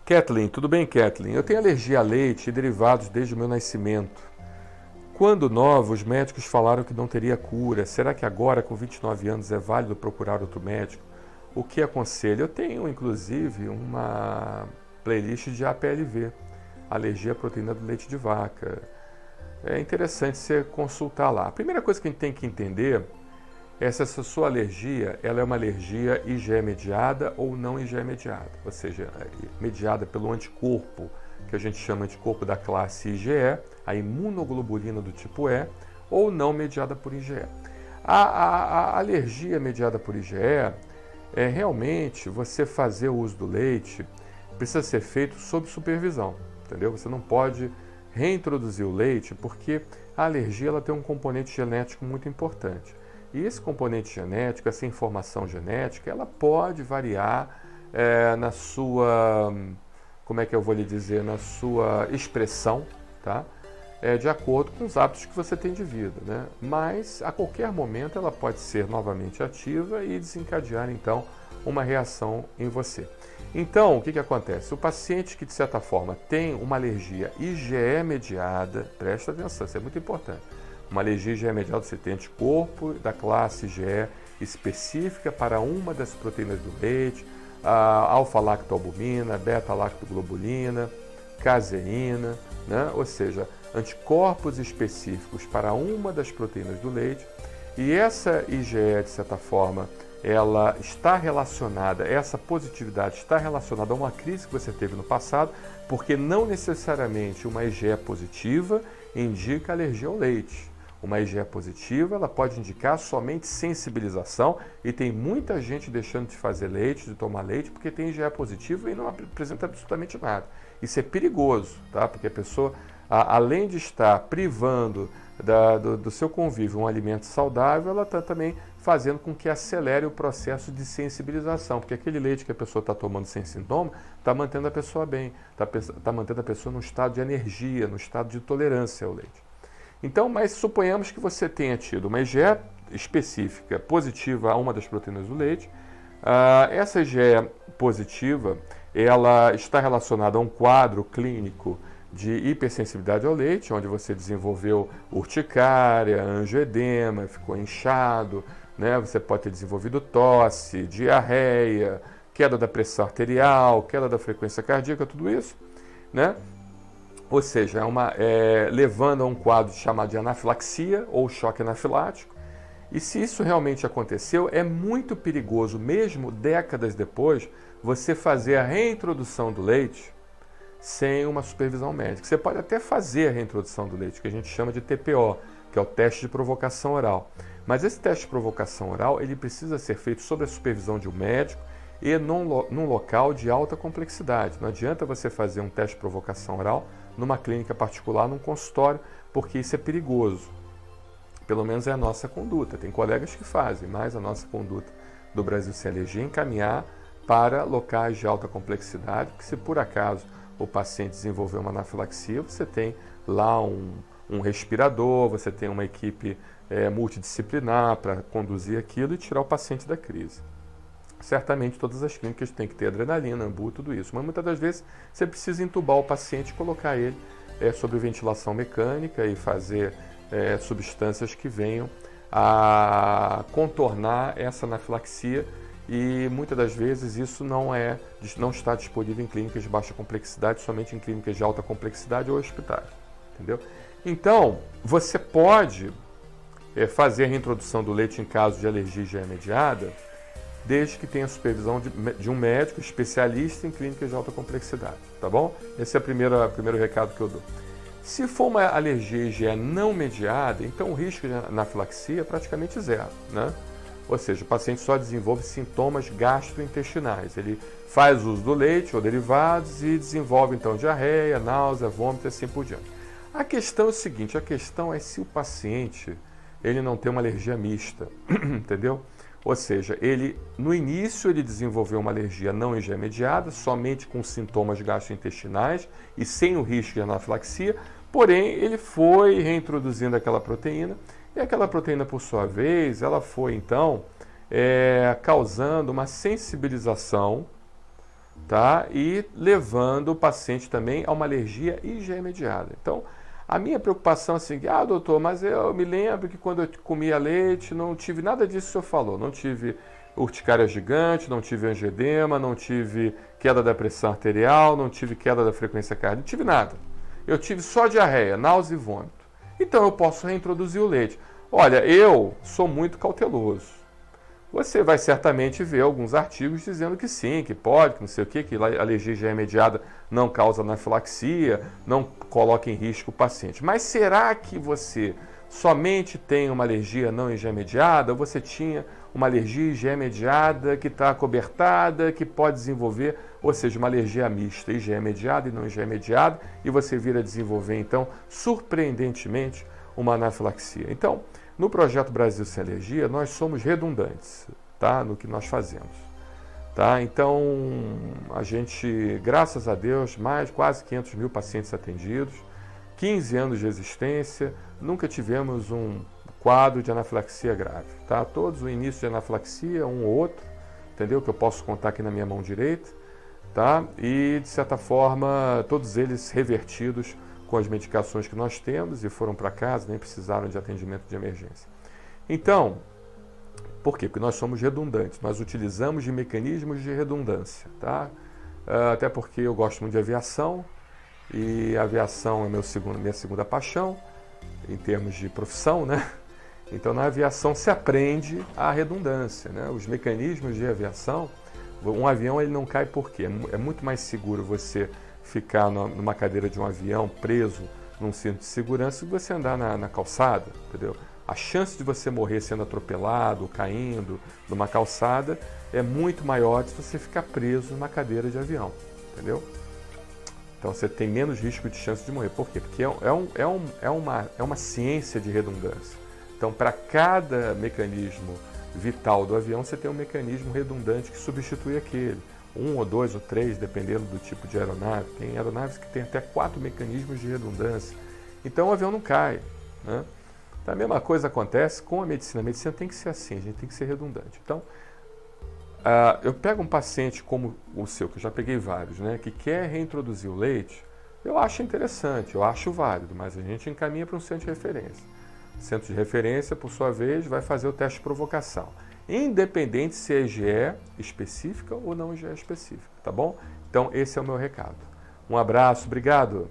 Kathleen, tudo bem, Kathleen? Eu tenho alergia a leite e derivados desde o meu nascimento. Quando nova, os médicos falaram que não teria cura. Será que agora, com 29 anos, é válido procurar outro médico? O que aconselho? Eu tenho, inclusive, uma playlist de APLV, alergia à proteína do leite de vaca. É interessante você consultar lá. A primeira coisa que a gente tem que entender é se essa sua alergia ela é uma alergia IgE mediada ou não IgE mediada, ou seja, mediada pelo anticorpo, que a gente chama de anticorpo da classe IgE, a imunoglobulina do tipo E, ou não mediada por IgE. A alergia mediada por IgE é realmente você fazer o uso do leite, precisa ser feito sob supervisão, entendeu? Você não pode reintroduzir o leite porque a alergia ela tem um componente genético muito importante. E esse componente genético, essa informação genética, ela pode variar na sua, como é que eu vou lhe dizer, na sua expressão, tá? De acordo com os hábitos que você tem de vida, né? Mas a qualquer momento ela pode ser novamente ativa e desencadear então uma reação em você. Então, o que acontece? O paciente que de certa forma tem uma alergia IgE mediada, presta atenção, isso é muito importante. Uma alergia IgE mediada, você tem anticorpo da classe IgE específica para uma das proteínas do leite, alfa-lactoalbumina, beta-lactoglobulina, caseína, né? Ou seja, anticorpos específicos para uma das proteínas do leite. E essa IgE, de certa forma, ela está relacionada, essa positividade está relacionada a uma crise que você teve no passado, porque não necessariamente uma IgE positiva indica alergia ao leite. Uma IgE positiva, ela pode indicar somente sensibilização e tem muita gente deixando de fazer leite, de tomar leite, porque tem IgE positivo e não apresenta absolutamente nada. Isso é perigoso, tá? Porque a pessoa, além de estar privando do seu convívio um alimento saudável, ela está também fazendo com que acelere o processo de sensibilização, porque aquele leite que a pessoa está tomando sem sintoma está mantendo a pessoa bem, está mantendo a pessoa num estado de energia, num estado de tolerância ao leite. Então, mas suponhamos que você tenha tido uma IgE específica positiva a uma das proteínas do leite. Essa IgE positiva, ela está relacionada a um quadro clínico de hipersensibilidade ao leite, onde você desenvolveu urticária, angioedema, ficou inchado, né? Você pode ter desenvolvido tosse, diarreia, queda da pressão arterial, queda da frequência cardíaca, tudo isso, né? Ou seja, levando a um quadro chamado de anafilaxia ou choque anafilático. E se isso realmente aconteceu, é muito perigoso, mesmo décadas depois, você fazer a reintrodução do leite sem uma supervisão médica. Você pode até fazer a reintrodução do leite, que a gente chama de TPO, que é o teste de provocação oral. Mas esse teste de provocação oral, ele precisa ser feito sob a supervisão de um médico e num local de alta complexidade. Não adianta você fazer um teste de provocação oral numa clínica particular, num consultório, porque isso é perigoso. Pelo menos é a nossa conduta. Tem colegas que fazem, mas a nossa conduta do Brasil Sem Alergia é encaminhar para locais de alta complexidade, porque se por acaso o paciente desenvolveu uma anafilaxia, você tem lá um respirador, você tem uma equipe multidisciplinar para conduzir aquilo e tirar o paciente da crise. Certamente todas as clínicas têm que ter adrenalina, ambu, tudo isso, mas muitas das vezes você precisa entubar o paciente e colocar ele sob ventilação mecânica e fazer substâncias que venham a contornar essa anafilaxia, e muitas das vezes isso não está disponível em clínicas de baixa complexidade, somente em clínicas de alta complexidade ou hospitais, entendeu? Então, você pode fazer a reintrodução do leite em caso de alergia IgE mediada, desde que tenha a supervisão de um médico especialista em clínicas de alta complexidade, tá bom? Esse é o primeiro recado que eu dou. Se for uma alergia IgE não mediada, então o risco de anafilaxia é praticamente zero, né? Ou seja, o paciente só desenvolve sintomas gastrointestinais. Ele faz uso do leite ou derivados e desenvolve então diarreia, náusea, vômito e assim por diante. A questão é o seguinte, a questão é se o paciente ele não tem uma alergia mista, entendeu? Ou seja, no início ele desenvolveu uma alergia não IgE mediada, somente com sintomas gastrointestinais e sem o risco de anafilaxia, porém ele foi reintroduzindo aquela proteína e aquela proteína, por sua vez, ela foi então causando uma sensibilização tá? E levando o paciente também a uma alergia IgE mediada. Então, a minha preocupação é assim, doutor, mas eu me lembro que quando eu comia leite, não tive nada disso que o senhor falou. Não tive urticária gigante, não tive angedema, não tive queda da pressão arterial, não tive queda da frequência cardíaca, não tive nada. Eu tive só diarreia, náusea e vômito. Então eu posso reintroduzir o leite. Olha, eu sou muito cauteloso. Você vai certamente ver alguns artigos dizendo que sim, que pode, que não sei o que a alergia IgE mediada não causa anafilaxia, não coloca em risco o paciente. Mas será que você somente tem uma alergia não IgE mediada ou você tinha uma alergia IgE mediada que está acobertada, que pode desenvolver, ou seja, uma alergia mista, IgE mediada e não IgE mediada, e você vir a desenvolver, então, surpreendentemente, uma anafilaxia? Então, no Projeto Brasil Sem Alergia, nós somos redundantes, tá? No que nós fazemos. Tá? Então, a gente, graças a Deus, quase 500 mil pacientes atendidos, 15 anos de existência, nunca tivemos um quadro de anafilaxia grave. Tá? Todos o início de anafilaxia, um ou outro, entendeu? Que eu posso contar aqui na minha mão direita, tá? E, de certa forma, todos eles revertidos com as medicações que nós temos e foram para casa, nem precisaram de atendimento de emergência. Então, por quê? Porque nós somos redundantes, nós utilizamos de mecanismos de redundância, tá? Até porque eu gosto muito de aviação e a aviação é minha segunda paixão em termos de profissão, né? Então, na aviação se aprende a redundância, né? Os mecanismos de aviação, um avião ele não cai por quê? É muito mais seguro você ficar numa cadeira de um avião preso num cinto de segurança do que você andar na calçada, entendeu? A chance de você morrer sendo atropelado, caindo numa calçada é muito maior se você ficar preso numa cadeira de avião, entendeu? Então você tem menos risco de chance de morrer. Por quê? Porque é uma ciência de redundância. Então, para cada mecanismo vital do avião, você tem um mecanismo redundante que substitui aquele. 1 ou 2 ou 3, dependendo do tipo de aeronave. Tem aeronaves que têm até 4 mecanismos de redundância. Então o avião não cai, né? Então, a mesma coisa acontece com a medicina. A medicina tem que ser assim, a gente tem que ser redundante. Então, eu pego um paciente como o seu, que eu já peguei vários, né, que quer reintroduzir o leite, eu acho interessante, eu acho válido, mas a gente encaminha para um centro de referência. O centro de referência, por sua vez, vai fazer o teste de provocação, independente se é IgE específica ou não IgE específica, tá bom? Então, esse é o meu recado. Um abraço, obrigado!